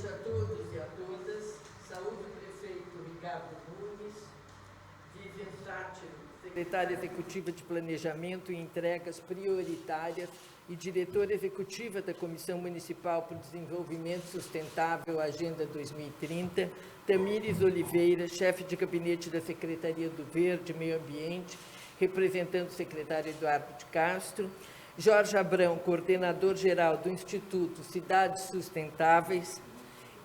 noite a todos e a todas. Saúde o prefeito Ricardo Nunes, Vivian Sátiro, secretária executiva de Planejamento e Entregas Prioritárias e diretora executiva da Comissão Municipal para o Desenvolvimento Sustentável Agenda 2030, Tamires Oliveira, chefe de gabinete da Secretaria do Verde e Meio Ambiente, representando o secretário Eduardo de Castro, Jorge Abrão, coordenador-geral do Instituto Cidades Sustentáveis,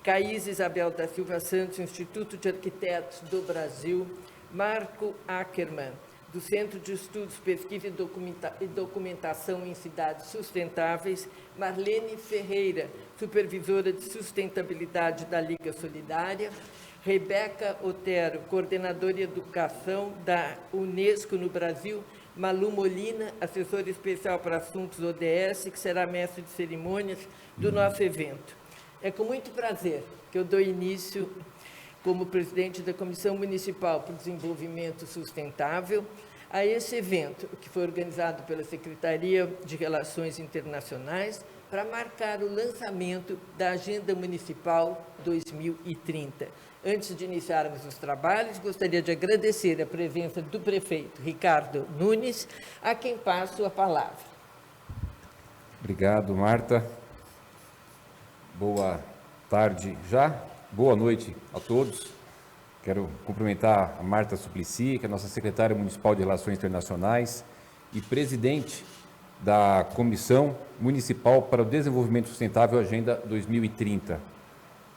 Caís Isabel da Silva Santos, Instituto de Arquitetos do Brasil, Marco Ackermann, do Centro de Estudos, Pesquisa e Documentação em Cidades Sustentáveis, Marlene Ferreira, supervisora de sustentabilidade da Liga Solidária, Rebeca Otero, coordenadora de educação da Unesco no Brasil, Malu Molina, assessora especial para assuntos ODS, que será mestre de cerimônias do nosso evento. É com muito prazer que eu dou início, como presidente da Comissão Municipal para o Desenvolvimento Sustentável, a esse evento, que foi organizado pela Secretaria de Relações Internacionais, para marcar o lançamento da Agenda Municipal 2030. Antes de iniciarmos os trabalhos, gostaria de agradecer a presença do prefeito Ricardo Nunes, a quem passo a palavra. Obrigado, Marta. Boa tarde já. Boa noite a todos. Quero cumprimentar a Marta Suplicy, que é nossa secretária municipal de Relações Internacionais e presidente da Comissão Municipal para o Desenvolvimento Sustentável Agenda 2030.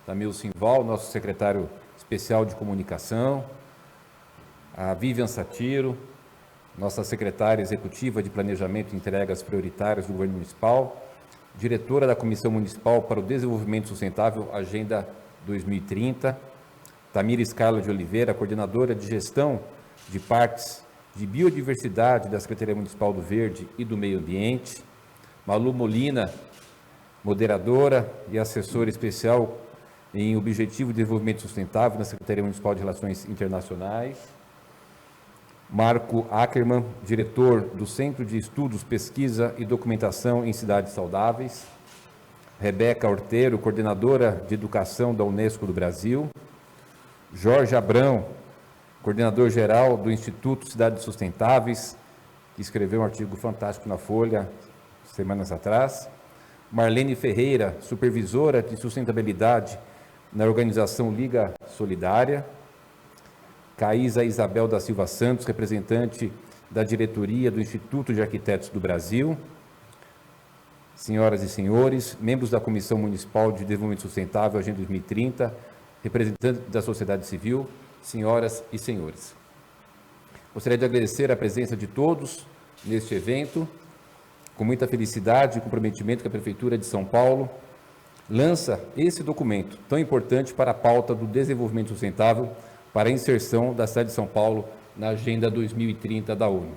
Tamil Simval, nosso secretário especial de comunicação, a Vivian Sátiro, nossa secretária executiva de Planejamento e Entregas Prioritárias do Governo Municipal, diretora da Comissão Municipal para o Desenvolvimento Sustentável Agenda 2030, Tamires Carla de Oliveira, coordenadora de Gestão de Parques de Biodiversidade da Secretaria Municipal do Verde e do Meio Ambiente, Malu Molina, moderadora e assessora especial em Objetivo de Desenvolvimento Sustentável na Secretaria Municipal de Relações Internacionais, Marco Ackermann, diretor do Centro de Estudos, Pesquisa e Documentação em Cidades Saudáveis, Rebeca Orteiro, coordenadora de Educação da Unesco do Brasil, Jorge Abrão, coordenador-geral do Instituto Cidades Sustentáveis, que escreveu um artigo fantástico na Folha semanas atrás, Marlene Ferreira, supervisora de sustentabilidade na organização Liga Solidária, Caísa Isabel da Silva Santos, representante da diretoria do Instituto de Arquitetos do Brasil, senhoras e senhores, membros da Comissão Municipal de Desenvolvimento Sustentável Agenda 2030, representantes da sociedade civil, senhoras e senhores. Gostaria de agradecer a presença de todos neste evento, com muita felicidade e comprometimento que a Prefeitura de São Paulo lança esse documento tão importante para a pauta do desenvolvimento sustentável para a inserção da cidade de São Paulo na Agenda 2030 da ONU.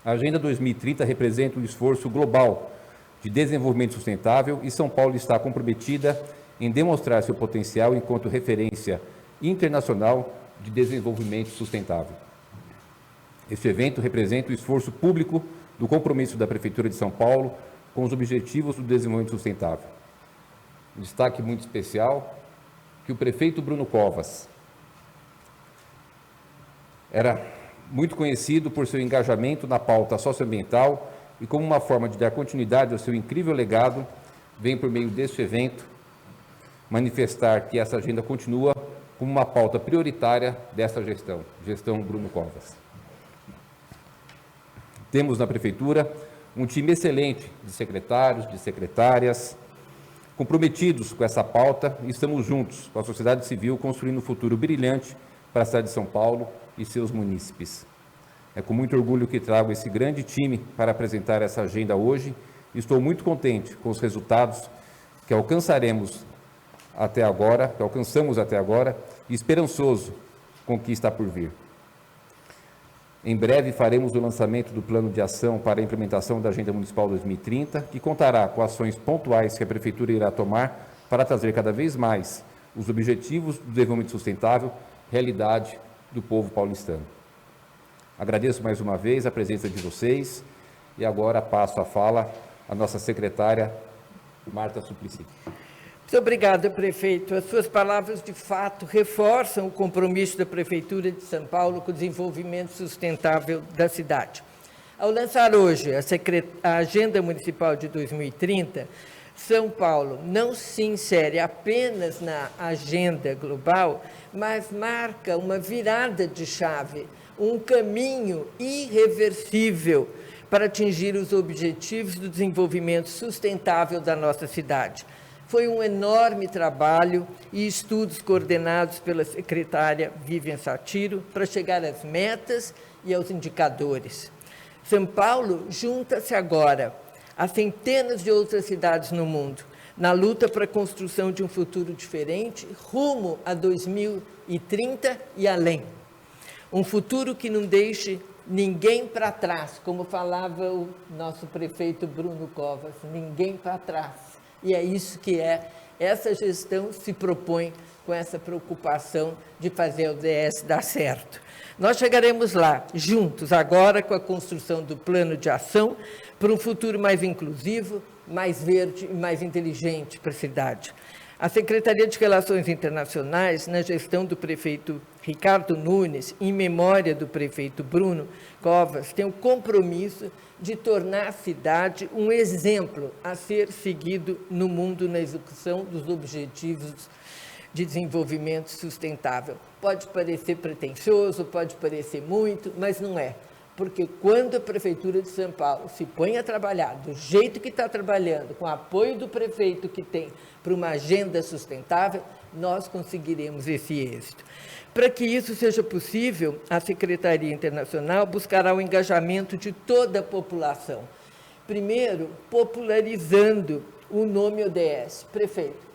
A Agenda 2030 representa um esforço global de desenvolvimento sustentável e São Paulo está comprometida em demonstrar seu potencial enquanto referência internacional de desenvolvimento sustentável. Este evento representa o esforço público do compromisso da Prefeitura de São Paulo com os objetivos do desenvolvimento sustentável. Um destaque muito especial que o prefeito Bruno Covas era muito conhecido por seu engajamento na pauta socioambiental e como uma forma de dar continuidade ao seu incrível legado, vem por meio deste evento manifestar que essa agenda continua como uma pauta prioritária dessa gestão Bruno Covas. Temos na Prefeitura um time excelente de secretários, de secretárias, comprometidos com essa pauta e estamos juntos com a sociedade civil construindo um futuro brilhante para a cidade de São Paulo e seus munícipes. É com muito orgulho que trago esse grande time para apresentar essa agenda hoje e estou muito contente com os resultados que alcançamos até agora e esperançoso com o que está por vir. Em breve faremos o lançamento do Plano de Ação para a implementação da Agenda Municipal 2030, que contará com ações pontuais que a Prefeitura irá tomar para trazer cada vez mais os objetivos do desenvolvimento sustentável realidade do povo paulistano. Agradeço mais uma vez a presença de vocês e agora passo a fala à nossa secretária Marta Suplicy. Muito obrigada, prefeito. As suas palavras, de fato, reforçam o compromisso da Prefeitura de São Paulo com o desenvolvimento sustentável da cidade. Ao lançar hoje a Agenda Municipal de 2030, São Paulo não se insere apenas na agenda global, mas marca uma virada de chave, um caminho irreversível para atingir os objetivos do desenvolvimento sustentável da nossa cidade. Foi um enorme trabalho e estudos coordenados pela secretária Vivian Satiro para chegar às metas e aos indicadores. São Paulo junta-se agora a centenas de outras cidades no mundo, na luta para a construção de um futuro diferente, rumo a 2030 e além. Um futuro que não deixe ninguém para trás, como falava o nosso prefeito Bruno Covas, ninguém para trás. E é isso que essa gestão se propõe com essa preocupação de fazer o ODS dar certo. Nós chegaremos lá, juntos, agora com a construção do plano de ação para um futuro mais inclusivo, mais verde e mais inteligente para a cidade. A Secretaria de Relações Internacionais, na gestão do prefeito Ricardo Nunes, em memória do prefeito Bruno Covas, tem o compromisso de tornar a cidade um exemplo a ser seguido no mundo na execução dos objetivos de desenvolvimento sustentável. Pode parecer pretensioso, pode parecer muito, mas não é. Porque quando a Prefeitura de São Paulo se põe a trabalhar do jeito que está trabalhando, com o apoio do prefeito que tem para uma agenda sustentável, nós conseguiremos esse êxito. Para que isso seja possível, a Secretaria Internacional buscará o engajamento de toda a população. Primeiro, popularizando o nome ODS. Prefeito,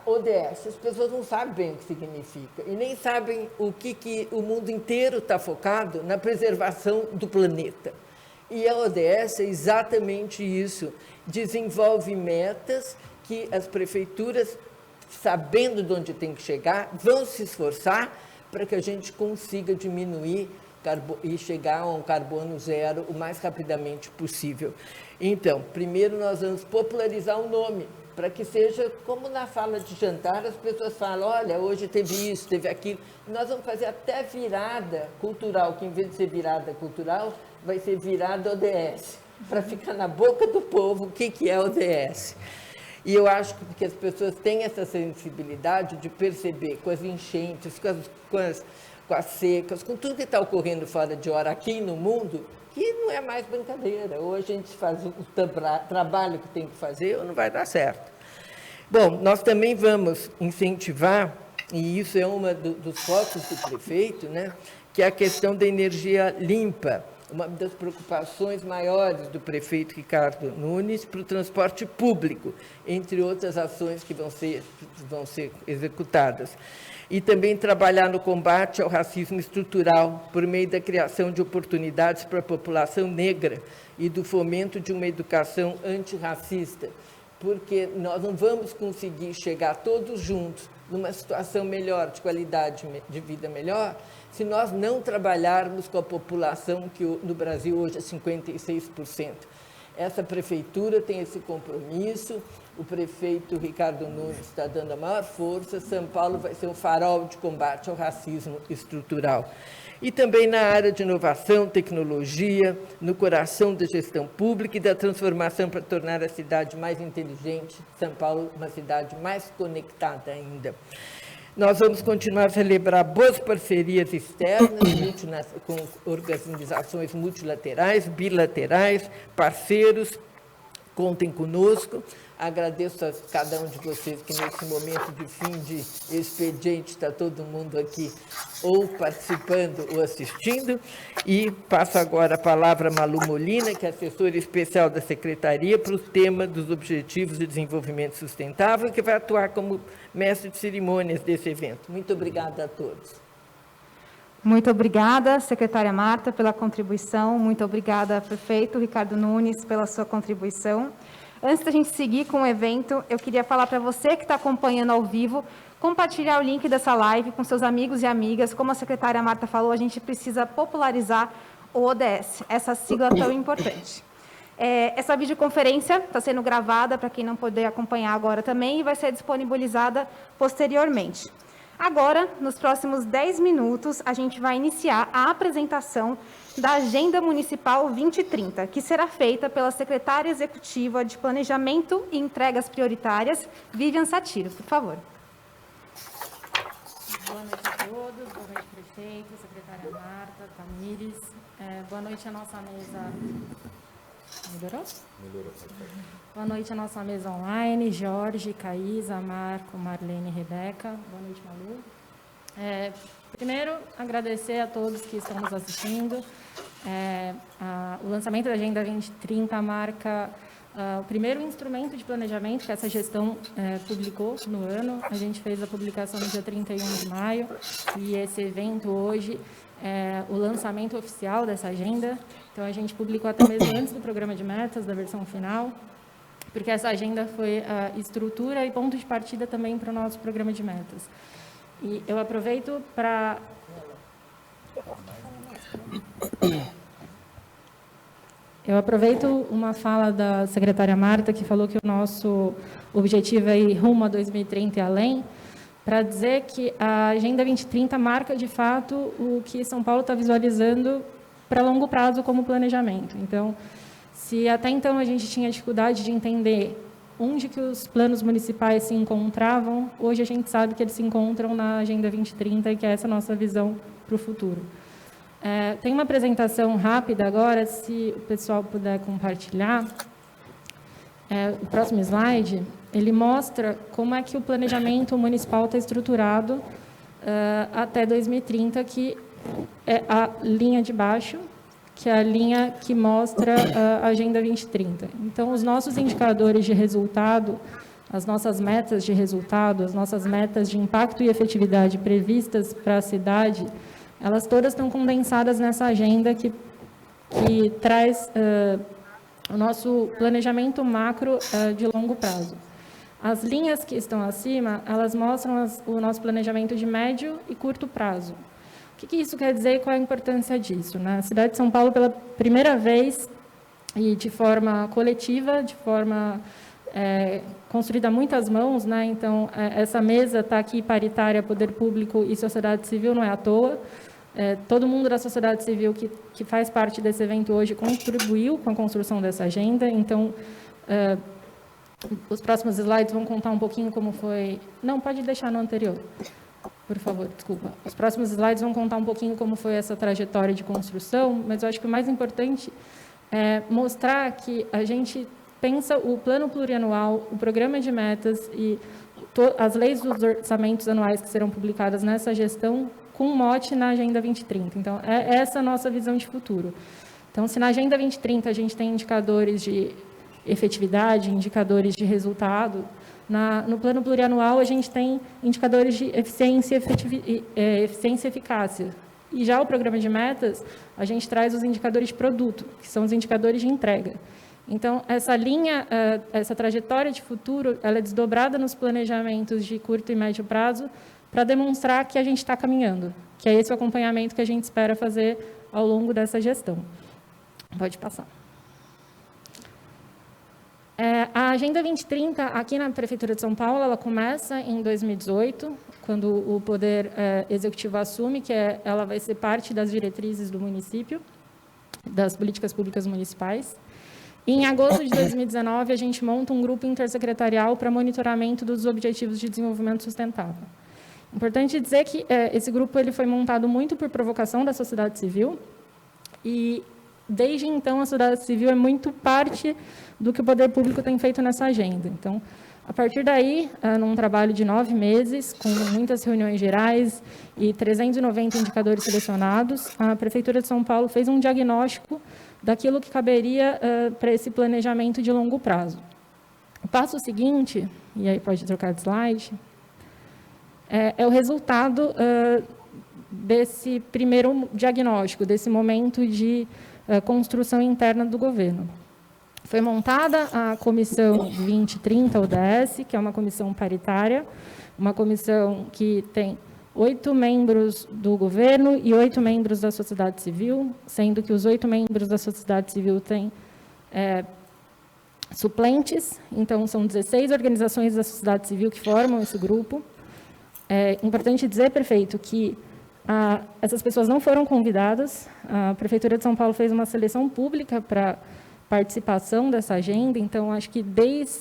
ODS, as pessoas não sabem bem o que significa e nem sabem o que o mundo inteiro está focado na preservação do planeta. E a ODS é exatamente isso, desenvolve metas que as prefeituras, sabendo de onde tem que chegar, vão se esforçar para que a gente consiga diminuir e chegar a um carbono zero o mais rapidamente possível. Então, primeiro nós vamos popularizar o nome, para que seja como na sala de jantar, as pessoas falam, olha, hoje teve isso, teve aquilo. Nós vamos fazer até virada cultural, que em vez de ser virada cultural, vai ser virada ODS, para ficar na boca do povo o que é ODS. E eu acho que as pessoas têm essa sensibilidade de perceber com as enchentes, com as secas, com tudo que está ocorrendo fora de hora aqui no mundo, que não é mais brincadeira. Ou a gente faz o trabalho que tem que fazer ou não vai dar certo. Bom, nós também vamos incentivar, e isso é uma dos focos do prefeito, né, que é a questão da energia limpa, uma das preocupações maiores do prefeito Ricardo Nunes para o transporte público, entre outras ações que vão ser executadas. E também trabalhar no combate ao racismo estrutural, por meio da criação de oportunidades para a população negra e do fomento de uma educação antirracista, porque nós não vamos conseguir chegar todos juntos numa situação melhor, de qualidade de vida melhor, se nós não trabalharmos com a população que no Brasil hoje é 56%. Essa prefeitura tem esse compromisso, o prefeito Ricardo Nunes está dando a maior força, São Paulo vai ser um farol de combate ao racismo estrutural. E também na área de inovação, tecnologia, no coração da gestão pública e da transformação para tornar a cidade mais inteligente, São Paulo uma cidade mais conectada ainda. Nós vamos continuar a celebrar boas parcerias externas com organizações multilaterais, bilaterais, parceiros, contem conosco. Agradeço a cada um de vocês que nesse momento de fim de expediente está todo mundo aqui ou participando ou assistindo. E passo agora a palavra a Malu Molina, que é assessora especial da Secretaria para o tema dos Objetivos de Desenvolvimento Sustentável, que vai atuar como mestre de cerimônias desse evento. Muito obrigada a todos. Muito obrigada, secretária Marta, pela contribuição. Muito obrigada, prefeito Ricardo Nunes, pela sua contribuição. Antes da gente seguir com o evento, eu queria falar para você que está acompanhando ao vivo, compartilhar o link dessa live com seus amigos e amigas. Como a secretária Marta falou, a gente precisa popularizar o ODS, essa sigla tão importante. Essa videoconferência está sendo gravada para quem não puder acompanhar agora também e vai ser disponibilizada posteriormente. Agora, nos próximos 10 minutos, a gente vai iniciar a apresentação da Agenda Municipal 2030, que será feita pela secretária executiva de Planejamento e Entregas Prioritárias, Vivian Satiro. Por favor. Boa noite a todos, boa noite, prefeito, secretária Marta, Tamires. Boa noite à nossa mesa... Melhorou? Melhorou. Boa noite à nossa mesa online, Jorge, Caísa, Marco, Marlene e Rebeca. Boa noite, Malu. Primeiro, agradecer a todos que estão nos assistindo. O lançamento da Agenda 2030 marca o primeiro instrumento de planejamento que essa gestão publicou no ano. A gente fez a publicação no dia 31 de maio e esse evento hoje é o lançamento oficial dessa agenda. Então, a gente publicou até mesmo antes do programa de metas, da versão final, porque essa agenda foi a estrutura e ponto de partida também para o nosso programa de metas. E eu aproveito para... Eu aproveito uma fala da secretária Marta, que falou que o nosso objetivo é ir rumo a 2030 e além, para dizer que a Agenda 2030 marca, de fato, o que São Paulo está visualizando para longo prazo como planejamento. Então, se até então a gente tinha dificuldade de entender onde que os planos municipais se encontravam, hoje a gente sabe que eles se encontram na Agenda 2030 e que é essa a nossa visão para o futuro. Tem uma apresentação rápida agora, se o pessoal puder compartilhar. O próximo slide, ele mostra como é que o planejamento municipal está estruturado até 2030, que é a linha de baixo, que é a linha que mostra a Agenda 2030. Então, os nossos indicadores de resultado, as nossas metas de resultado, as nossas metas de impacto e efetividade previstas para a cidade, elas todas estão condensadas nessa agenda que traz o nosso planejamento macro de longo prazo. As linhas que estão acima, elas mostram o nosso planejamento de médio e curto prazo. O que isso quer dizer e qual é a importância disso? Na cidade de São Paulo, pela primeira vez, e de forma coletiva, de forma construída a muitas mãos, né? Então, essa mesa está aqui paritária, poder público e sociedade civil, não é à toa. Todo mundo da sociedade civil que faz parte desse evento hoje contribuiu com a construção dessa agenda. Então, os próximos slides vão contar um pouquinho como foi... Não, pode deixar no anterior. Por favor, desculpa. Os próximos slides vão contar um pouquinho como foi essa trajetória de construção, mas eu acho que o mais importante é mostrar que a gente pensa o plano plurianual, o programa de metas e as leis dos orçamentos anuais que serão publicadas nessa gestão com mote na Agenda 2030. Então, é essa a nossa visão de futuro. Então, se na Agenda 2030 a gente tem indicadores de efetividade, indicadores de resultado, no plano plurianual, a gente tem indicadores de eficiência e eficácia. E já o programa de metas, a gente traz os indicadores de produto, que são os indicadores de entrega. Então, essa linha, essa trajetória de futuro, ela é desdobrada nos planejamentos de curto e médio prazo para demonstrar que a gente está caminhando, que é esse o acompanhamento que a gente espera fazer ao longo dessa gestão. Pode passar. A Agenda 2030, aqui na Prefeitura de São Paulo, ela começa em 2018, quando o Poder Executivo assume que ela vai ser parte das diretrizes do município, das políticas públicas municipais. E, em agosto de 2019, a gente monta um grupo intersecretarial para monitoramento dos Objetivos de Desenvolvimento Sustentável. Importante dizer que esse grupo ele foi montado muito por provocação da sociedade civil e, desde então, a sociedade civil é muito parte do que o poder público tem feito nessa agenda. Então, a partir daí, num trabalho de 9 meses, com muitas reuniões gerais e 390 indicadores selecionados, a Prefeitura de São Paulo fez um diagnóstico daquilo que caberia para esse planejamento de longo prazo. O passo seguinte, e aí pode trocar de slide, é o resultado desse primeiro diagnóstico, desse momento de construção interna do governo. Foi montada a Comissão 2030 ODS, que é uma comissão paritária, uma comissão que tem 8 membros do governo e 8 membros da sociedade civil, sendo que os 8 membros da sociedade civil têm suplentes, então são 16 organizações da sociedade civil que formam esse grupo. É importante dizer, prefeito, que essas pessoas não foram convidadas. A Prefeitura de São Paulo fez uma seleção pública para participação dessa agenda, então acho que desde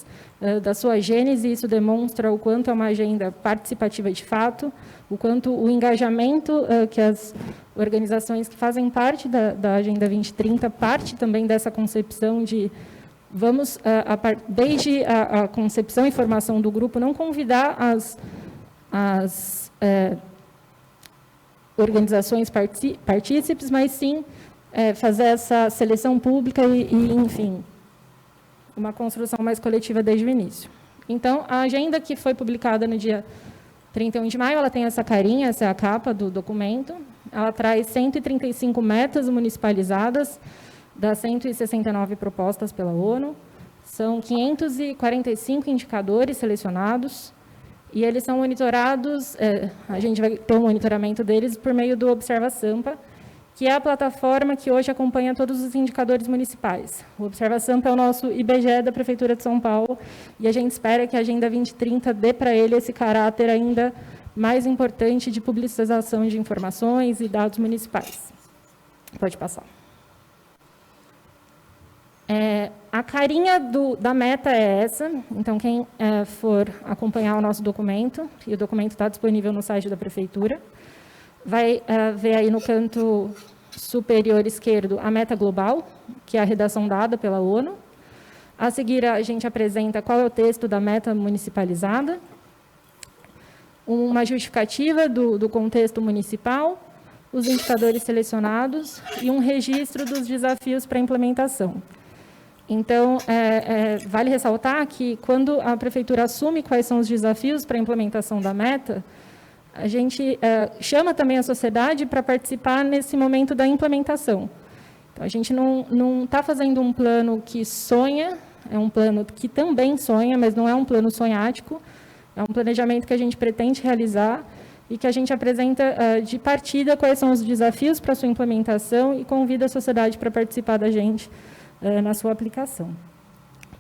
da sua gênese isso demonstra o quanto é uma agenda participativa de fato, o quanto o engajamento que as organizações que fazem parte da Agenda 2030 parte também dessa concepção de vamos, desde a concepção e formação do grupo, não convidar as organizações partícipes, mas sim fazer essa seleção pública e, enfim, uma construção mais coletiva desde o início. Então, a agenda que foi publicada no dia 31 de maio, ela tem essa carinha, essa é a capa do documento, ela traz 135 metas municipalizadas das 169 propostas pela ONU, são 545 indicadores selecionados, e eles são monitorados, a gente vai ter um monitoramento deles por meio do Observa Sampa, que é a plataforma que hoje acompanha todos os indicadores municipais. O Observa Sampa é o nosso IBGE da Prefeitura de São Paulo, e a gente espera que a Agenda 2030 dê para ele esse caráter ainda mais importante de publicização de informações e dados municipais. Pode passar. A carinha da meta é essa, então quem for acompanhar o nosso documento, e o documento está disponível no site da Prefeitura, vai ver aí no canto superior esquerdo a meta global, que é a redação dada pela ONU. A seguir, a gente apresenta qual é o texto da meta municipalizada, uma justificativa do contexto municipal, os indicadores selecionados e um registro dos desafios para a implementação. Então, vale ressaltar que, quando a Prefeitura assume quais são os desafios para a implementação da meta, a gente chama também a sociedade para participar nesse momento da implementação. Então, a gente não está fazendo um plano que sonha, é um plano que também sonha, mas não é um plano sonhático, é um planejamento que a gente pretende realizar e que a gente apresenta de partida quais são os desafios para a sua implementação e convida a sociedade para participar da gente na sua aplicação.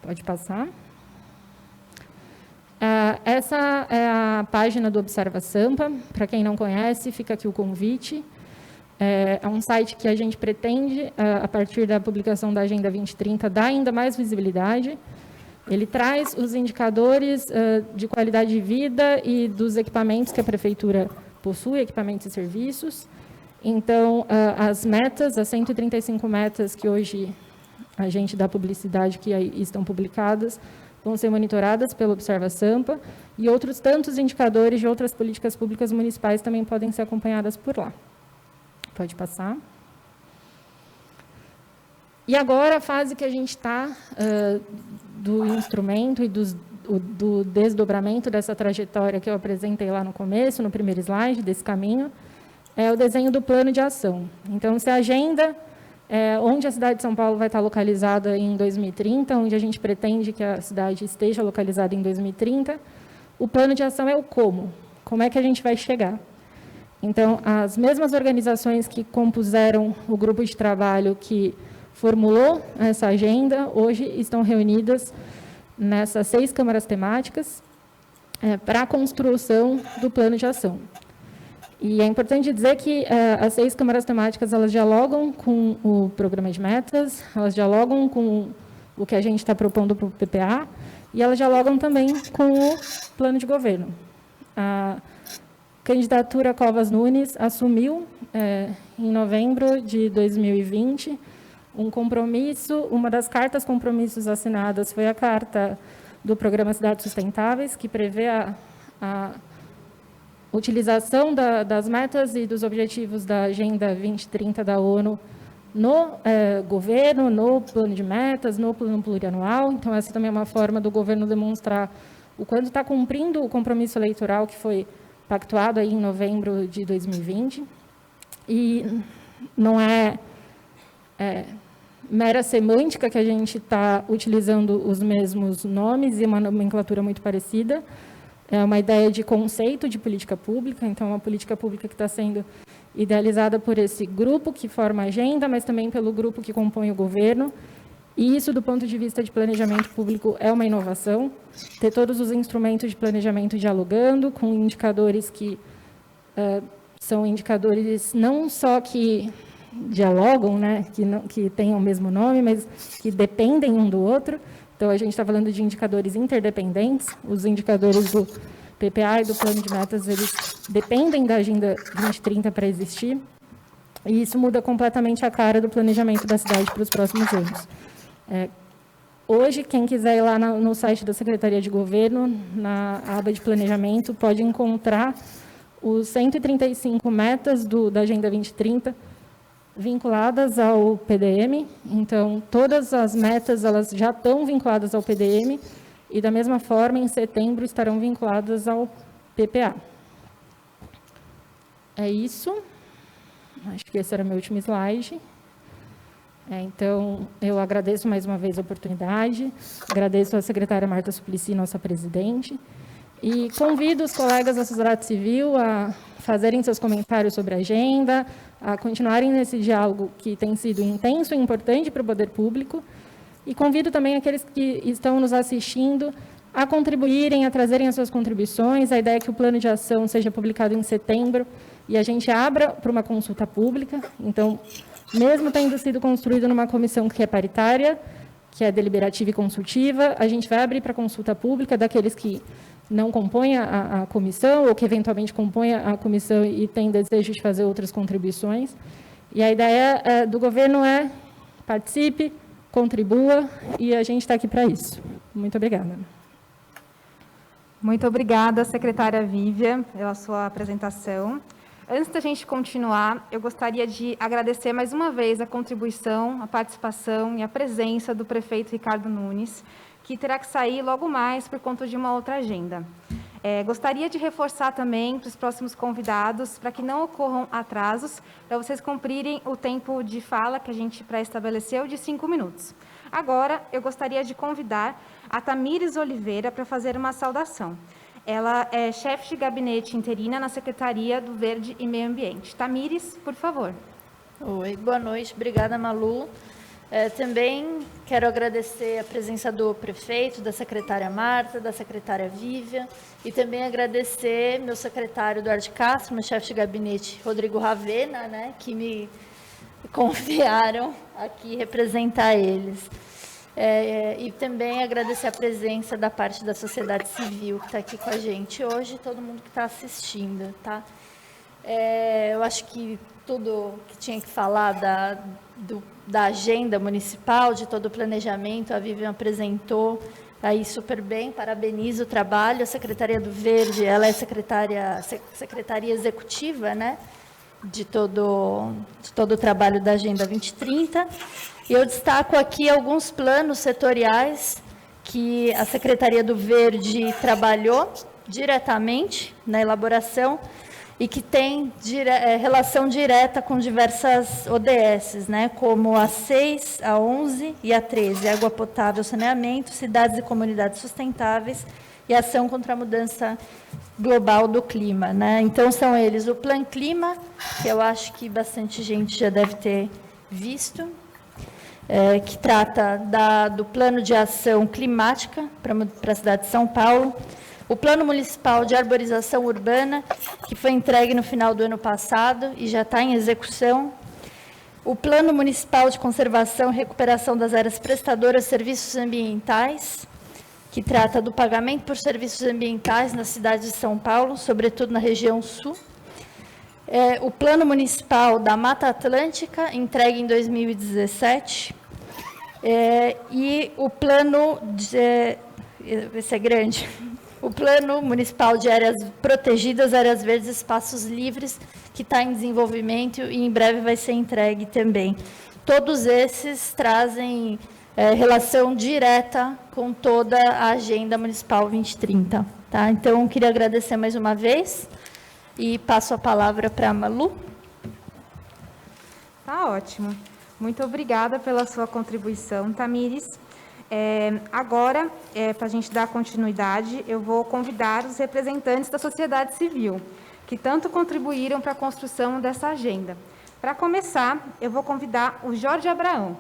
Pode passar. Essa é a página do Observa Sampa. Para quem não conhece, fica aqui o convite. É um site que a gente pretende, a partir da publicação da Agenda 2030, dar ainda mais visibilidade. Ele traz os indicadores de qualidade de vida e dos equipamentos que a Prefeitura possui, equipamentos e serviços. Então, as metas, as 135 metas que hoje a gente dá publicidade, que aí estão publicadas, vão ser monitoradas pelo Observa Sampa, e outros tantos indicadores de outras políticas públicas municipais também podem ser acompanhadas por lá. Pode passar. E agora a fase que a gente está do instrumento e do desdobramento dessa trajetória que eu apresentei lá no começo, no primeiro slide desse caminho, é o desenho do plano de ação. Então, se a agenda, onde a cidade de São Paulo vai estar localizada em 2030, onde a gente pretende que a cidade esteja localizada em 2030, o plano de ação é o como. Como é que a gente vai chegar? Então, as mesmas organizações que compuseram o grupo de trabalho que formulou essa agenda, hoje estão reunidas nessas 6 câmaras temáticas para a construção do plano de ação. E é importante dizer que as 6 câmaras temáticas, elas dialogam com o programa de metas, elas dialogam com o que a gente está propondo para o PPA, e elas dialogam também com o plano de governo. A candidatura Covas Nunes assumiu, em novembro de 2020, um compromisso, uma das cartas compromissos assinadas foi a carta do Programa Cidades Sustentáveis, que prevê a utilização das metas e dos objetivos da Agenda 2030 da ONU no governo, no plano de metas, no plano plurianual. Então, essa também é uma forma do governo demonstrar o quanto está cumprindo o compromisso eleitoral que foi pactuado aí em novembro de 2020. E não é mera semântica que a gente está utilizando os mesmos nomes e uma nomenclatura muito parecida. É uma ideia de conceito de política pública, então é uma política pública que está sendo idealizada por esse grupo que forma a agenda, mas também pelo grupo que compõe o governo, E isso, do ponto de vista de planejamento público, é uma inovação. Ter todos os instrumentos de planejamento dialogando com indicadores que são indicadores não só que dialogam, né, que têm o mesmo nome, mas que dependem um do outro. Então, a gente está falando de indicadores interdependentes. Os indicadores do PPA e do Plano de Metas, eles dependem da Agenda 2030 para existir. E isso muda completamente a cara do planejamento da cidade para os próximos anos. Hoje, quem quiser ir lá no site da Secretaria de Governo, na aba de planejamento, pode encontrar os 135 metas da Agenda 2030 vinculadas ao PDM. Então, todas as metas elas já estão vinculadas ao PDM e, da mesma forma, em setembro, estarão vinculadas ao PPA. É isso. Acho que esse era o meu último slide. Então, eu agradeço mais uma vez a oportunidade, agradeço à secretária Marta Suplicy, nossa presidente, e convido os colegas da sociedade civil a fazerem seus comentários sobre a agenda, a continuarem nesse diálogo que tem sido intenso e importante para o poder público, e convido também aqueles que estão nos assistindo a contribuírem, a trazerem as suas contribuições. A ideia é que o plano de ação seja publicado em setembro e a gente abra para uma consulta pública. Então, mesmo tendo sido construído numa comissão que é paritária, que é deliberativa e consultiva, a gente vai abrir para consulta pública daqueles que não compõem a comissão ou que eventualmente compõem a comissão e têm desejo de fazer outras contribuições. E a ideia do governo é participe, contribua, e a gente está aqui para isso. Muito obrigada. Muito obrigada, secretária Vívia, pela sua apresentação. Antes da gente continuar, eu gostaria de agradecer mais uma vez a contribuição, a participação e a presença do prefeito Ricardo Nunes, que terá que sair logo mais por conta de uma outra agenda. Gostaria de reforçar também para os próximos convidados, para que não ocorram atrasos, para vocês cumprirem o tempo de fala que a gente pré-estabeleceu de 5 minutos. Agora, eu gostaria de convidar a Tamires Oliveira para fazer uma saudação. Ela é chefe de gabinete interina na Secretaria do Verde e Meio Ambiente. Tamires, por favor. Oi, boa noite. Obrigada, Malu. Também quero agradecer a presença do prefeito, da secretária Marta, da secretária Vívia, e também agradecer meu secretário Eduardo Castro, meu chefe de gabinete Rodrigo Ravena, né, que me confiaram aqui representar eles. E também agradecer a presença da parte da sociedade civil que está aqui com a gente hoje, todo mundo que está assistindo, tá? Eu acho que tudo que tinha que falar da agenda municipal, de todo o planejamento, a Vivian apresentou aí super bem, parabenizo o trabalho. A Secretaria do Verde, ela é secretaria executiva, né, de todo o trabalho da Agenda 2030. E eu destaco aqui alguns planos setoriais que a Secretaria do Verde trabalhou diretamente na elaboração e que tem relação direta com diversas ODS, né, como a 6, a 11 e a 13, água potável, saneamento, cidades e comunidades sustentáveis e ação contra a mudança global do clima, né? Então, são eles o Plan Clima, que eu acho que bastante gente já deve ter visto, que trata do Plano de Ação Climática para a cidade de São Paulo, o Plano Municipal de Arborização Urbana, que foi entregue no final do ano passado e já está em execução, o Plano Municipal de Conservação e Recuperação das Áreas Prestadoras de Serviços Ambientais, que trata do pagamento por serviços ambientais na cidade de São Paulo, sobretudo na região sul, o Plano Municipal da Mata Atlântica, entregue em 2017, e o Plano, esse é grande, o Plano Municipal de Áreas Protegidas, Áreas Verdes e Espaços Livres, que está em desenvolvimento e em breve vai ser entregue também. Todos esses trazem relação direta com toda a Agenda Municipal 2030. Tá? Então, queria agradecer mais uma vez e passo a palavra para a Malu. Tá ótimo. Muito obrigada pela sua contribuição, Tamires. Agora, para a gente dar continuidade, eu vou convidar os representantes da sociedade civil, que tanto contribuíram para a construção dessa agenda. Para começar, eu vou convidar o Jorge Abraão,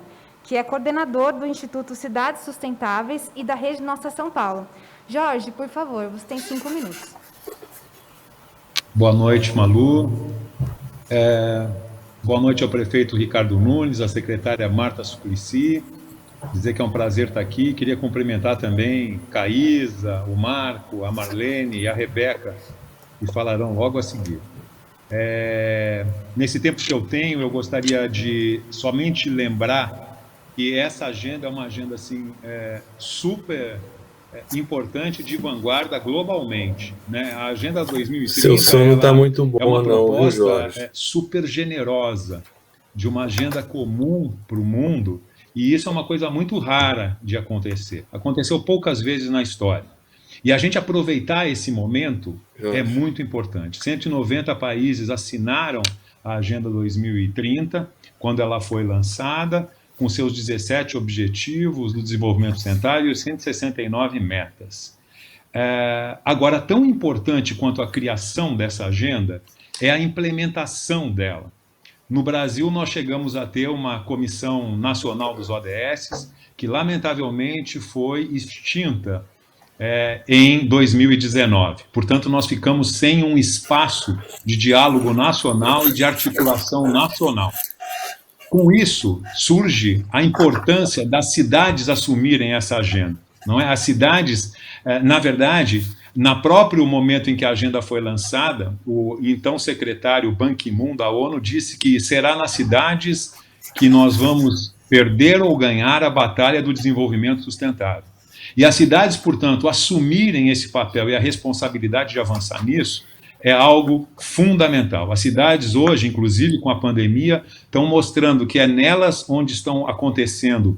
que é coordenador do Instituto Cidades Sustentáveis e da Rede Nossa São Paulo. Jorge, por favor, você tem 5 minutos. Boa noite, Malu. Boa noite ao prefeito Ricardo Nunes, à secretária Marta Suplicy. Dizer que é um prazer estar aqui. Queria cumprimentar também Caísa, o Marco, a Marlene e a Rebeca, que falarão logo a seguir. Nesse tempo que eu tenho, eu gostaria de somente lembrar que essa agenda é uma agenda assim, super importante, de vanguarda globalmente, né? A Agenda 2030 Seu som não está muito bom, é uma proposta Jorge? Super generosa de uma agenda comum para o mundo, e isso é uma coisa muito rara de acontecer. Aconteceu poucas vezes na história. E a gente aproveitar esse momento é muito importante. 190 países assinaram a Agenda 2030, quando ela foi lançada, com seus 17 objetivos do desenvolvimento sustentável e 169 metas. Agora, tão importante quanto a criação dessa agenda é a implementação dela. No Brasil, nós chegamos a ter uma Comissão Nacional dos ODS, que lamentavelmente foi extinta em 2019. Portanto, nós ficamos sem um espaço de diálogo nacional e de articulação nacional. Com isso, surge a importância das cidades assumirem essa agenda. Não é? As cidades, na verdade, no próprio momento em que a agenda foi lançada, o então secretário Ban Ki-moon da ONU disse que será nas cidades que nós vamos perder ou ganhar a batalha do desenvolvimento sustentável. E as cidades, portanto, assumirem esse papel e a responsabilidade de avançar nisso é algo fundamental. As cidades hoje, inclusive com a pandemia, estão mostrando que é nelas onde estão acontecendo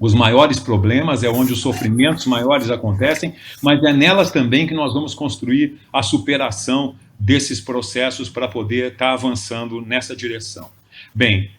os maiores problemas, é onde os sofrimentos maiores acontecem, mas é nelas também que nós vamos construir a superação desses processos para poder estar avançando nessa direção. Bem,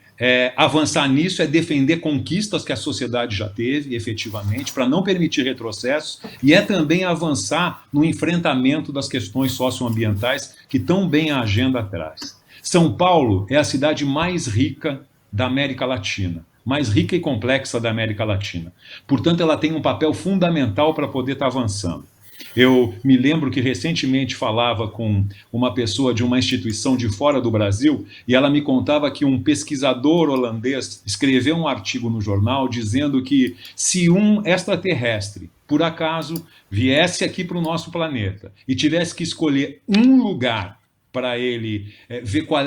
avançar nisso é defender conquistas que a sociedade já teve, efetivamente, para não permitir retrocessos, e é também avançar no enfrentamento das questões socioambientais que tão bem a agenda traz. São Paulo é a cidade mais rica da América Latina, mais rica e complexa da América Latina. Portanto, ela tem um papel fundamental para poder estar avançando. Eu me lembro que recentemente falava com uma pessoa de uma instituição de fora do Brasil e ela me contava que um pesquisador holandês escreveu um artigo no jornal dizendo que se um extraterrestre, por acaso, viesse aqui para o nosso planeta e tivesse que escolher um lugar para ele ver qual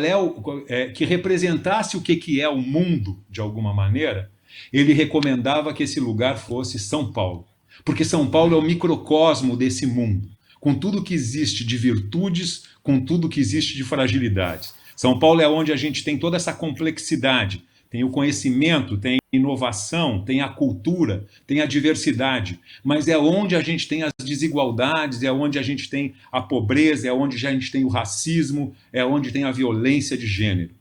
que representasse o que é o mundo de alguma maneira, ele recomendava que esse lugar fosse São Paulo. Porque São Paulo é o microcosmo desse mundo, com tudo que existe de virtudes, com tudo que existe de fragilidades. São Paulo é onde a gente tem toda essa complexidade, tem o conhecimento, tem a inovação, tem a cultura, tem a diversidade, mas é onde a gente tem as desigualdades, é onde a gente tem a pobreza, é onde a gente tem o racismo, é onde tem a violência de gênero.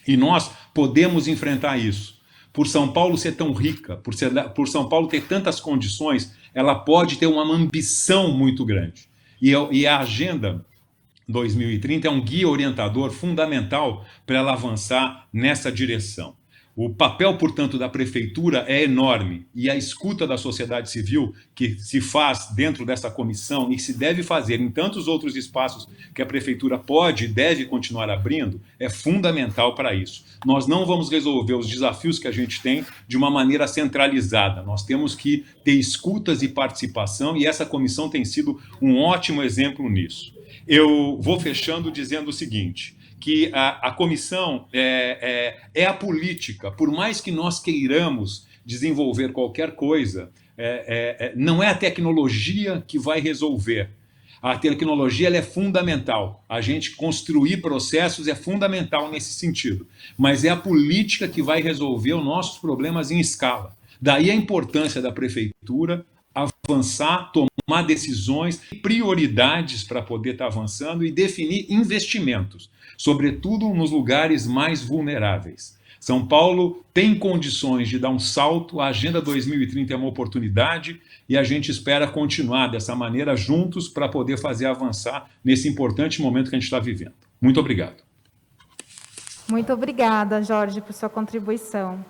E nós podemos enfrentar isso. Por São Paulo ser tão rica, por São Paulo ter tantas condições, ela pode ter uma ambição muito grande. E a Agenda 2030 é um guia orientador fundamental para ela avançar nessa direção. O papel, portanto, da prefeitura é enorme, e a escuta da sociedade civil, que se faz dentro dessa comissão e se deve fazer em tantos outros espaços que a prefeitura pode e deve continuar abrindo, é fundamental para isso. Nós não vamos resolver os desafios que a gente tem de uma maneira centralizada. Nós temos que ter escutas e participação, e essa comissão tem sido um ótimo exemplo nisso. Eu vou fechando dizendo o seguinte, que a comissão é a política. Por mais que nós queiramos desenvolver qualquer coisa, não é a tecnologia que vai resolver. A tecnologia ela é fundamental. A gente construir processos é fundamental nesse sentido. Mas é a política que vai resolver os nossos problemas em escala. Daí a importância da prefeitura avançar, tomar decisões, prioridades para poder estar avançando e definir investimentos, sobretudo nos lugares mais vulneráveis. São Paulo tem condições de dar um salto, a Agenda 2030 é uma oportunidade e a gente espera continuar dessa maneira juntos para poder fazer avançar nesse importante momento que a gente está vivendo. Muito obrigado. Muito obrigada, Jorge, por sua contribuição.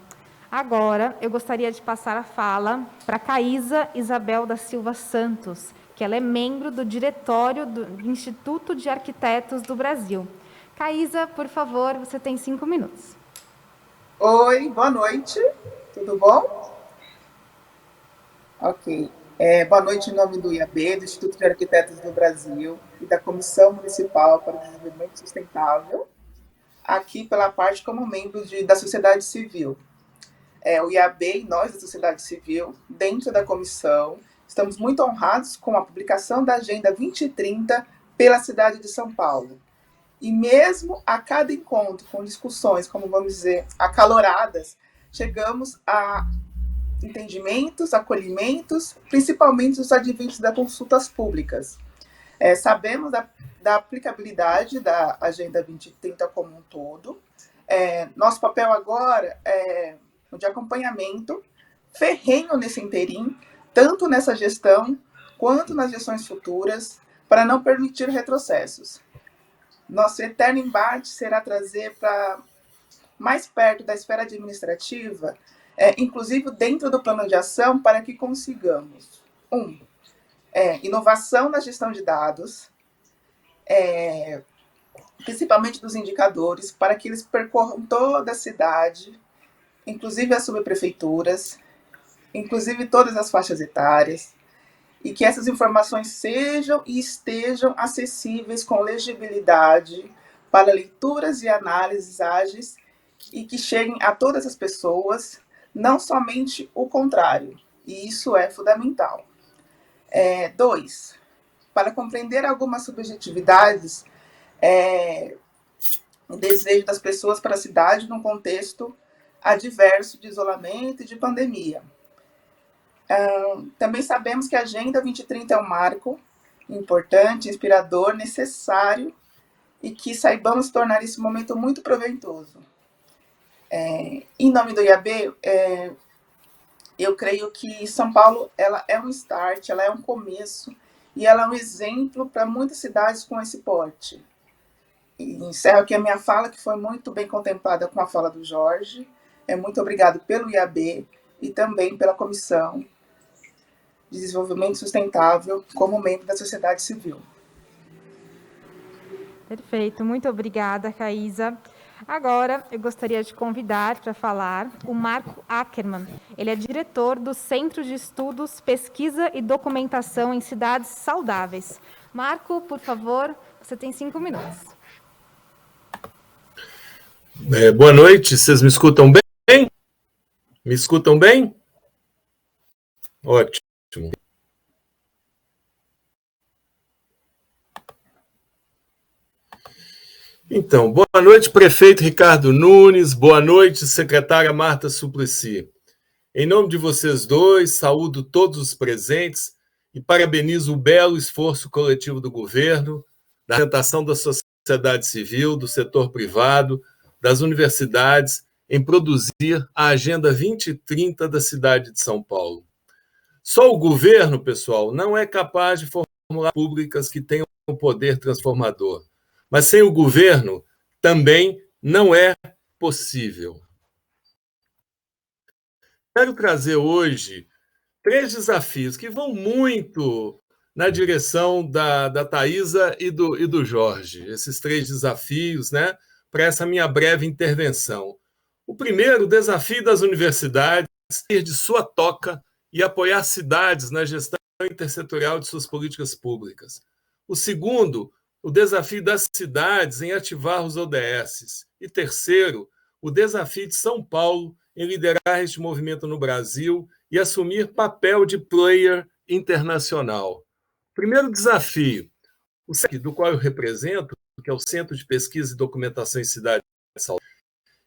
Agora, eu gostaria de passar a fala para Caísa Isabel da Silva Santos, que ela é membro do diretório do Instituto de Arquitetos do Brasil. Caísa, por favor, você tem 5 minutos. Oi, boa noite, tudo bom? Ok. Boa noite em nome do IAB, do Instituto de Arquitetos do Brasil e da Comissão Municipal para o Desenvolvimento Sustentável, aqui pela parte como membro da sociedade civil. O IAB e nós da sociedade civil, dentro da comissão, estamos muito honrados com a publicação da Agenda 2030 pela cidade de São Paulo. E mesmo a cada encontro com discussões, como vamos dizer, acaloradas, chegamos a entendimentos, acolhimentos, principalmente os advindos das consultas públicas. Sabemos da aplicabilidade da Agenda 2030 como um todo. Nosso papel agora é de acompanhamento ferrenho nesse interim, tanto nessa gestão quanto nas gestões futuras, para não permitir retrocessos. Nosso eterno embate será trazer para mais perto da esfera administrativa, inclusive dentro do plano de ação, para que consigamos, inovação na gestão de dados, principalmente dos indicadores, para que eles percorram toda a cidade, inclusive as subprefeituras, inclusive todas as faixas etárias, e que essas informações sejam e estejam acessíveis com legibilidade para leituras e análises ágeis e que cheguem a todas as pessoas, não somente o contrário, e isso é fundamental. 2, para compreender algumas subjetividades, o desejo das pessoas para a cidade num contexto adverso de isolamento e de pandemia. Também sabemos que a Agenda 2030 é um marco importante, inspirador, necessário, e que saibamos tornar esse momento muito proveitoso. Em nome do IAB, eu creio que São Paulo ela é um start, ela é um começo, e ela é um exemplo para muitas cidades com esse porte. E encerro aqui a minha fala, que foi muito bem contemplada com a fala do Jorge. Muito obrigado pelo IAB e também pela Comissão de Desenvolvimento Sustentável como membro da sociedade civil. Perfeito, muito obrigada, Caísa. Agora, eu gostaria de convidar para falar o Marco Ackermann. Ele é diretor do Centro de Estudos, Pesquisa e Documentação em Cidades Saudáveis. Marco, por favor, você tem 5 minutos. Boa noite, vocês me escutam bem? Me escutam bem? Ótimo. Então, boa noite, prefeito Ricardo Nunes, boa noite, secretária Marta Suplicy. Em nome de vocês dois, saúdo todos os presentes e parabenizo o belo esforço coletivo do governo, da representação da sociedade civil, do setor privado, das universidades, em produzir a Agenda 2030 da cidade de São Paulo. Só o governo, pessoal, não é capaz de formular públicas que tenham um poder transformador. Mas sem o governo também não é possível. Quero trazer hoje 3 desafios que vão muito na direção da Thaisa e do Jorge. Esses 3 desafios, né, para essa minha breve intervenção. O primeiro, o desafio das universidades, ir de sua toca e apoiar cidades na gestão intersetorial de suas políticas públicas. O segundo, o desafio das cidades em ativar os ODS. E terceiro, o desafio de São Paulo em liderar este movimento no Brasil e assumir papel de player internacional. Primeiro desafio, o CEP, do qual eu represento, que é o Centro de Pesquisa e Documentação em Cidades de Saúde,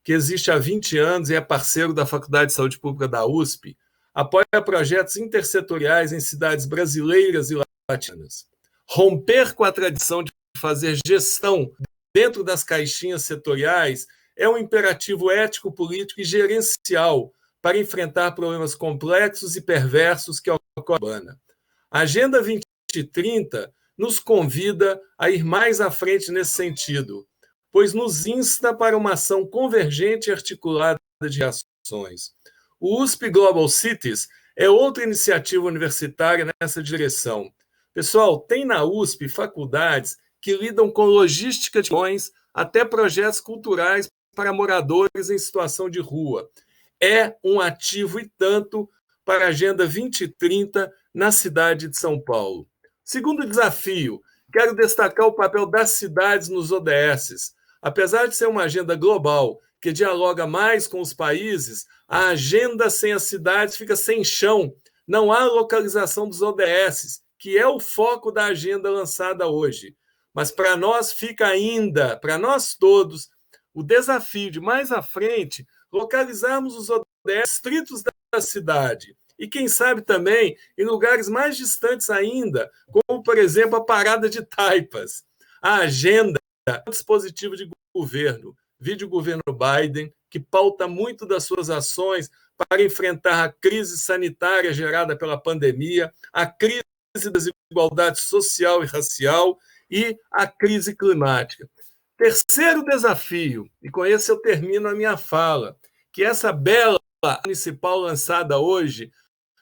que existe há 20 anos e é parceiro da Faculdade de Saúde Pública da USP, apoia projetos intersetoriais em cidades brasileiras e latinas. Romper com a tradição de fazer gestão dentro das caixinhas setoriais é um imperativo ético, político e gerencial para enfrentar problemas complexos e perversos que ocorrem. A Agenda 2030 nos convida a ir mais à frente nesse sentido, pois nos insta para uma ação convergente e articulada de ações. O USP Global Cities é outra iniciativa universitária nessa direção. Pessoal, tem na USP faculdades que lidam com logística de ações, até projetos culturais para moradores em situação de rua. É um ativo e tanto para a Agenda 2030 na cidade de São Paulo. Segundo desafio, quero destacar o papel das cidades nos ODSs. Apesar de ser uma agenda global que dialoga mais com os países, a agenda sem as cidades fica sem chão. Não há localização dos ODSs, que é o foco da agenda lançada hoje. Mas para nós fica ainda, para nós todos, o desafio de mais à frente localizarmos os ODS distritos da cidade e, quem sabe, também em lugares mais distantes ainda, como, por exemplo, a Parada de Taipas. A agenda é um dispositivo de governo, vide o governo Biden, que pauta muito das suas ações para enfrentar a crise sanitária gerada pela pandemia, a crise da desigualdade social e racial e a crise climática. Terceiro desafio, e com esse eu termino a minha fala, que essa bela municipal lançada hoje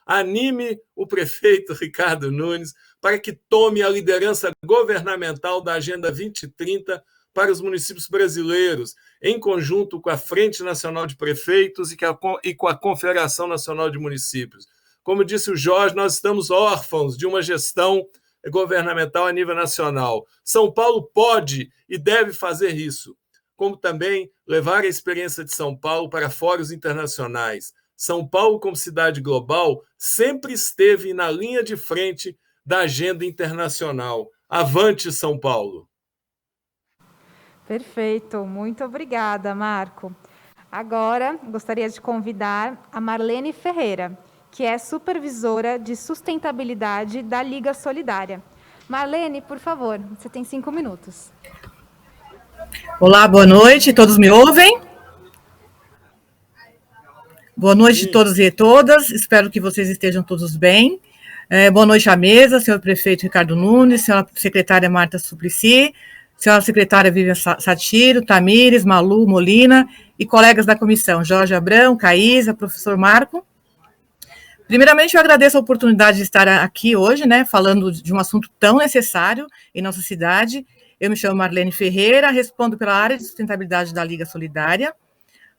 anime o prefeito Ricardo Nunes para que tome a liderança governamental da Agenda 2030 para os municípios brasileiros, em conjunto com a Frente Nacional de Prefeitos e com a Confederação Nacional de Municípios. Como disse o Jorge, nós estamos órfãos de uma gestão governamental a nível nacional. São Paulo pode e deve fazer isso, como também levar a experiência de São Paulo para fóruns internacionais. São Paulo, como cidade global, sempre esteve na linha de frente da agenda internacional. Avante, São Paulo! Perfeito, muito obrigada, Marco. Agora, gostaria de convidar a Marlene Ferreira, que é supervisora de sustentabilidade da Liga Solidária. Marlene, por favor, você tem 5 minutos. Olá, boa noite, todos me ouvem? Boa noite a todos e todas, espero que vocês estejam todos bem. Boa noite à mesa, senhor prefeito Ricardo Nunes, senhora secretária Marta Suplicy, senhora secretária Vivian Satiro, Tamires, Malu, Molina e colegas da comissão, Jorge Abrão, Caísa, professor Marco. Primeiramente, eu agradeço a oportunidade de estar aqui hoje, falando de um assunto tão necessário em nossa cidade. Eu me chamo Marlene Ferreira, respondo pela área de sustentabilidade da Liga Solidária.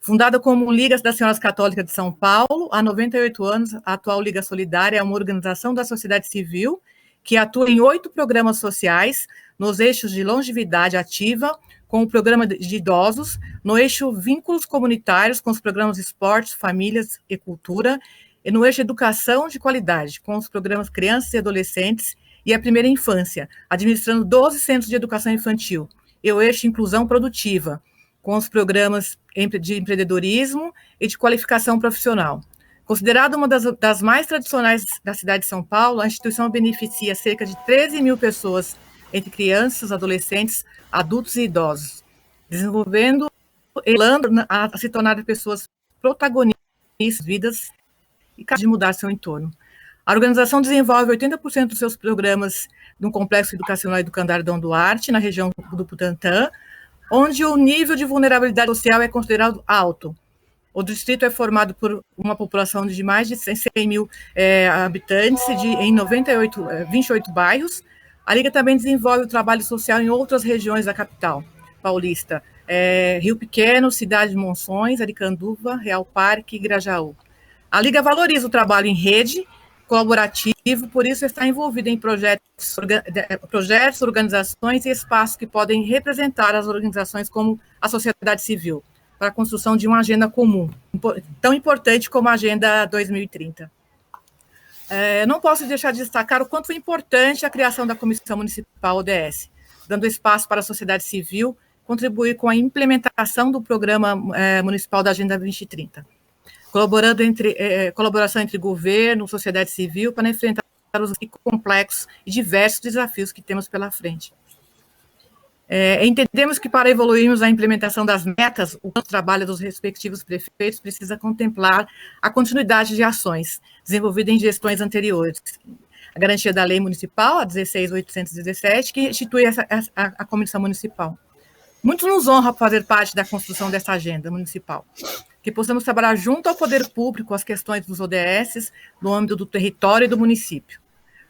Fundada como Liga das Senhoras Católicas de São Paulo, há 98 anos, a atual Liga Solidária é uma organização da sociedade civil que atua em 8 programas sociais, nos eixos de longevidade ativa, com o programa de idosos, no eixo vínculos comunitários, com os programas de esportes, famílias e cultura, e no eixo educação de qualidade, com os programas crianças e adolescentes e a primeira infância, administrando 12 centros de educação infantil, e o eixo inclusão produtiva, com os programas de empreendedorismo e de qualificação profissional. Considerada uma das mais tradicionais da cidade de São Paulo, a instituição beneficia cerca de 13 mil pessoas, entre crianças, adolescentes, adultos e idosos, desenvolvendo e a se tornar pessoas protagonistas das vidas e capazes de mudar seu entorno. A organização desenvolve 80% dos seus programas no Complexo Educacional Educandário Dom Duarte, na região do Butantã, onde o nível de vulnerabilidade social é considerado alto. O distrito é formado por uma população de mais de 100 mil habitantes em 28 bairros. A Liga também desenvolve o trabalho social em outras regiões da capital paulista, Rio Pequeno, Cidade de Monções, Aricanduva, Real Parque e Grajaú. A Liga valoriza o trabalho em rede, colaborativo, por isso está envolvida em projetos, organizações e espaços que podem representar as organizações como a sociedade civil, para a construção de uma agenda comum, tão importante como a Agenda 2030. Não posso deixar de destacar o quanto foi importante a criação da Comissão Municipal ODS, dando espaço para a sociedade civil contribuir com a implementação do Programa Municipal da Agenda 2030, colaboração entre governo, sociedade civil, para enfrentar os complexos e diversos desafios que temos pela frente. Entendemos que para evoluirmos a implementação das metas, o trabalho dos respectivos prefeitos precisa contemplar a continuidade de ações desenvolvidas em gestões anteriores. A garantia da lei municipal, a 16.817, que institui a Comissão Municipal. Muito nos honra fazer parte da construção dessa agenda municipal. que possamos trabalhar junto ao poder público as questões dos ODSs no âmbito do território e do município,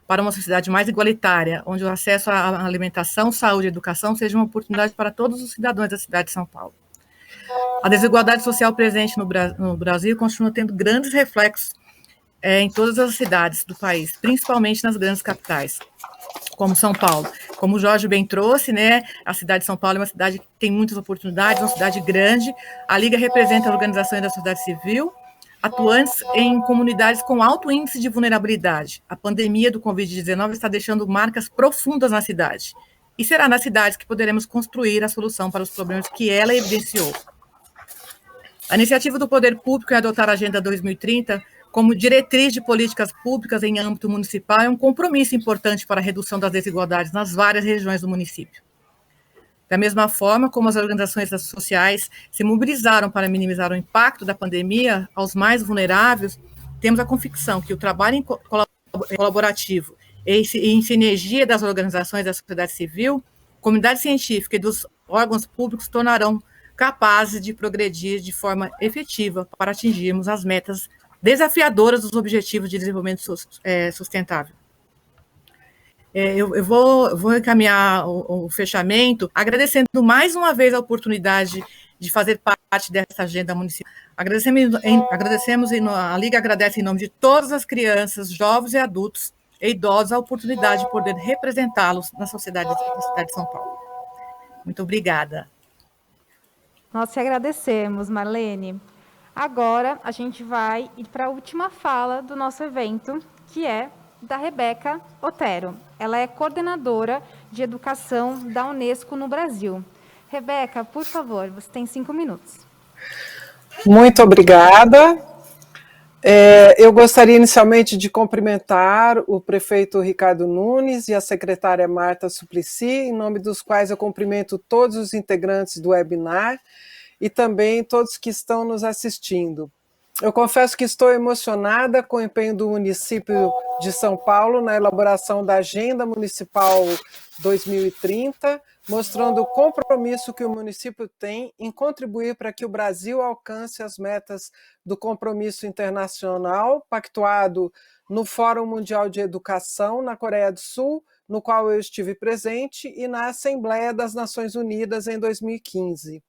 para uma sociedade mais igualitária, onde o acesso à alimentação, saúde e educação seja uma oportunidade para todos os cidadãos da cidade de São Paulo. A desigualdade social presente no Brasil continua tendo grandes reflexos em todas as cidades do país, principalmente nas grandes capitais, como São Paulo. Como o Jorge bem trouxe, né, a cidade de São Paulo é uma cidade que tem muitas oportunidades, uma cidade grande. A Liga representa organizações da sociedade civil, atuantes em comunidades com alto índice de vulnerabilidade. A pandemia do Covid-19 está deixando marcas profundas na cidade. E será nas cidades que poderemos construir a solução para os problemas que ela evidenciou. A iniciativa do Poder Público em adotar a Agenda 2030 como diretriz de políticas públicas em âmbito municipal é um compromisso importante para a redução das desigualdades nas várias regiões do município. Da mesma forma como as organizações sociais se mobilizaram para minimizar o impacto da pandemia aos mais vulneráveis, temos a convicção que o trabalho colaborativo e em sinergia das organizações da sociedade civil, comunidade científica e dos órgãos públicos tornarão capazes de progredir de forma efetiva para atingirmos as metas desafiadoras dos Objetivos de Desenvolvimento Sustentável. Eu vou encaminhar o fechamento, agradecendo mais uma vez a oportunidade de fazer parte dessa agenda municipal. Agradecemos a Liga agradece em nome de todas as crianças, jovens e adultos e idosos a oportunidade de poder representá-los na sociedade da cidade de São Paulo. Muito obrigada. Nós te agradecemos, Marlene. Agora, a gente vai ir para a última fala do nosso evento, que é da Rebeca Otero. Ela é coordenadora de educação da Unesco no Brasil. Rebeca, por favor, você tem 5 minutos. Muito obrigada. Eu gostaria inicialmente de cumprimentar o prefeito Ricardo Nunes e a secretária Marta Suplicy, em nome dos quais eu cumprimento todos os integrantes do webinar e também todos que estão nos assistindo. Eu confesso que estou emocionada com o empenho do município de São Paulo na elaboração da Agenda Municipal 2030, mostrando o compromisso que o município tem em contribuir para que o Brasil alcance as metas do compromisso internacional pactuado no Fórum Mundial de Educação na Coreia do Sul, no qual eu estive presente, e na Assembleia das Nações Unidas em 2015.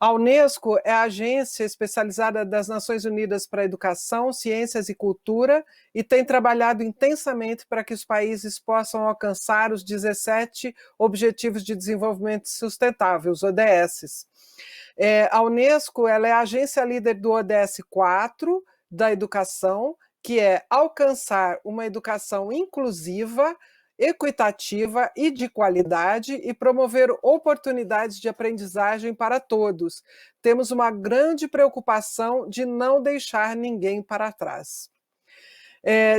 A Unesco é a agência especializada das Nações Unidas para a Educação, Ciências e Cultura e tem trabalhado intensamente para que os países possam alcançar os 17 Objetivos de Desenvolvimento Sustentável, os ODSs. A Unesco ela é a agência líder do ODS 4 da educação, que é alcançar uma educação inclusiva, equitativa e de qualidade e promover oportunidades de aprendizagem para todos. Temos uma grande preocupação de não deixar ninguém para trás.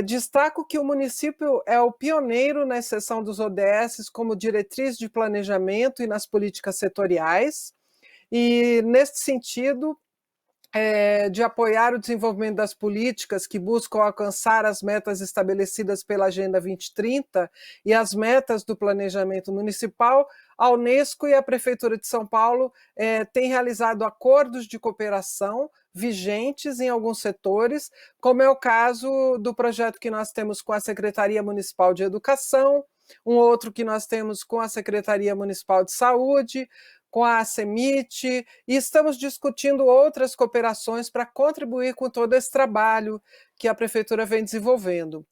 Destaco que o município é o pioneiro na seção dos ODSs como diretriz de planejamento e nas políticas setoriais, e neste sentido, de apoiar o desenvolvimento das políticas que buscam alcançar as metas estabelecidas pela Agenda 2030 e as metas do planejamento municipal, a Unesco e a Prefeitura de São Paulo têm realizado acordos de cooperação vigentes em alguns setores, como é o caso do projeto que nós temos com a Secretaria Municipal de Educação, um outro que nós temos com a Secretaria Municipal de Saúde, com a CEMIT, e estamos discutindo outras cooperações para contribuir com todo esse trabalho que a Prefeitura vem desenvolvendo.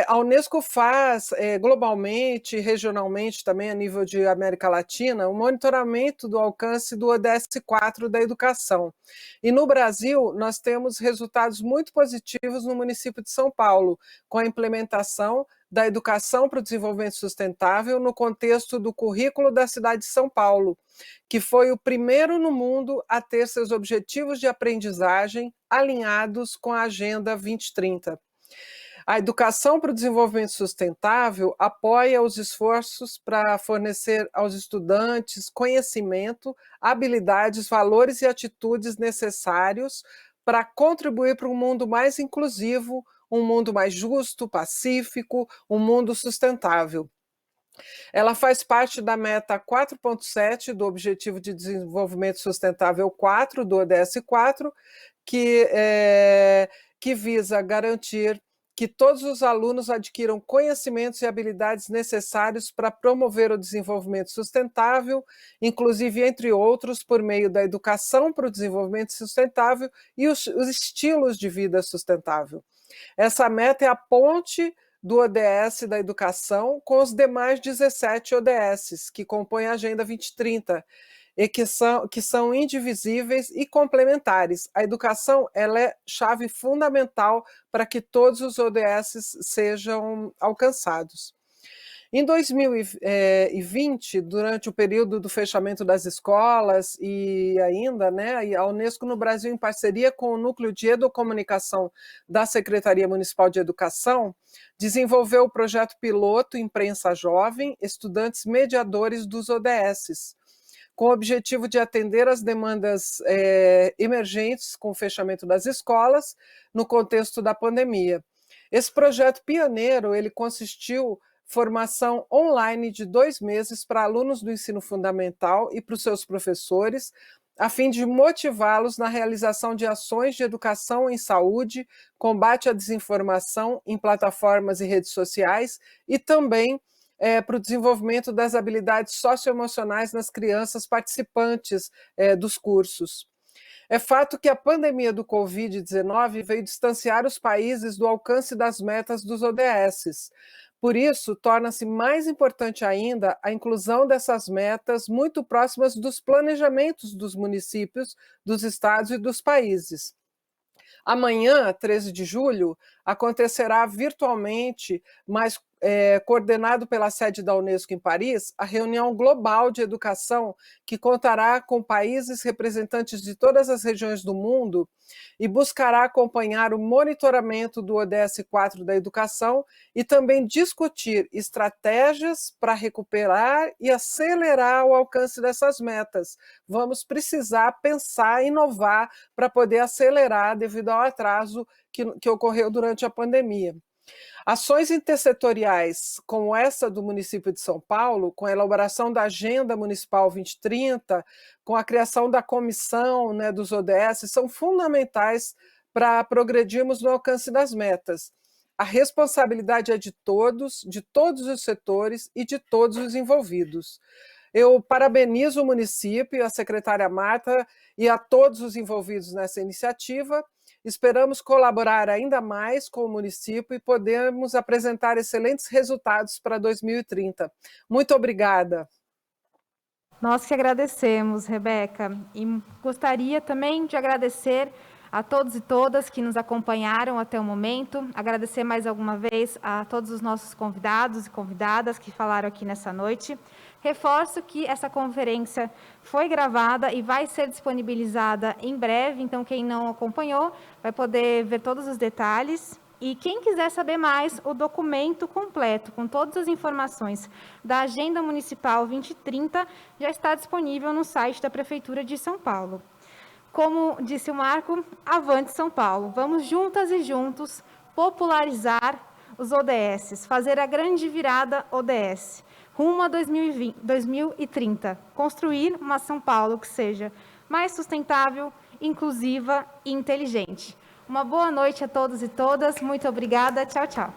A Unesco faz globalmente, regionalmente, também a nível de América Latina, um monitoramento do alcance do ODS 4 da educação. E no Brasil, nós temos resultados muito positivos no município de São Paulo, com a implementação da educação para o desenvolvimento sustentável no contexto do currículo da cidade de São Paulo, que foi o primeiro no mundo a ter seus objetivos de aprendizagem alinhados com a Agenda 2030. A educação para o desenvolvimento sustentável apoia os esforços para fornecer aos estudantes conhecimento, habilidades, valores e atitudes necessários para contribuir para um mundo mais inclusivo, um mundo mais justo, pacífico, um mundo sustentável. Ela faz parte da meta 4.7 do Objetivo de Desenvolvimento Sustentável 4, do ODS 4, que visa garantir que todos os alunos adquiram conhecimentos e habilidades necessários para promover o desenvolvimento sustentável, inclusive, entre outros, por meio da educação para o desenvolvimento sustentável e os estilos de vida sustentável. Essa meta é a ponte do ODS da educação com os demais 17 ODSs que compõem a Agenda 2030, e que são indivisíveis e complementares. A educação ela é chave fundamental para que todos os ODSs sejam alcançados. Em 2020, durante o período do fechamento das escolas e ainda, né, a Unesco no Brasil, em parceria com o Núcleo de Educomunicação da Secretaria Municipal de Educação, desenvolveu o projeto piloto Imprensa Jovem, Estudantes Mediadores dos ODSs, com o objetivo de atender às demandas emergentes com o fechamento das escolas no contexto da pandemia. Esse projeto pioneiro, ele consistiu formação online de 2 meses para alunos do ensino fundamental e para os seus professores, a fim de motivá-los na realização de ações de educação em saúde, combate à desinformação em plataformas e redes sociais e também para o desenvolvimento das habilidades socioemocionais nas crianças participantes dos cursos. É fato que a pandemia do Covid-19 veio distanciar os países do alcance das metas dos ODSs. Por isso, torna-se mais importante ainda a inclusão dessas metas muito próximas dos planejamentos dos municípios, dos estados e dos países. Amanhã, 13 de julho, acontecerá virtualmente, mas coordenado pela sede da Unesco em Paris, a reunião global de educação que contará com países representantes de todas as regiões do mundo e buscará acompanhar o monitoramento do ODS 4 da educação e também discutir estratégias para recuperar e acelerar o alcance dessas metas. Vamos precisar pensar e inovar para poder acelerar devido ao atraso que ocorreu durante a pandemia. Ações intersetoriais como essa do município de São Paulo, com a elaboração da Agenda Municipal 2030, com a criação da comissão, né, dos ODS, são fundamentais para progredirmos no alcance das metas. A responsabilidade é de todos os setores e de todos os envolvidos. Eu parabenizo o município, a secretária Marta e a todos os envolvidos nessa iniciativa. Esperamos colaborar ainda mais com o município e podermos apresentar excelentes resultados para 2030. Muito obrigada. Nós que agradecemos, Rebeca, e gostaria também de agradecer a todos e todas que nos acompanharam até o momento, agradecer mais alguma vez a todos os nossos convidados e convidadas que falaram aqui nessa noite. Reforço que essa conferência foi gravada e vai ser disponibilizada em breve, então quem não acompanhou vai poder ver todos os detalhes. E quem quiser saber mais, o documento completo, com todas as informações da Agenda Municipal 2030, já está disponível no site da Prefeitura de São Paulo. Como disse o Marco, avante São Paulo. Vamos juntas e juntos popularizar os ODSs, fazer a grande virada ODS. Rumo a 2030, construir uma São Paulo que seja mais sustentável, inclusiva e inteligente. Uma boa noite a todos e todas, muito obrigada, tchau, tchau.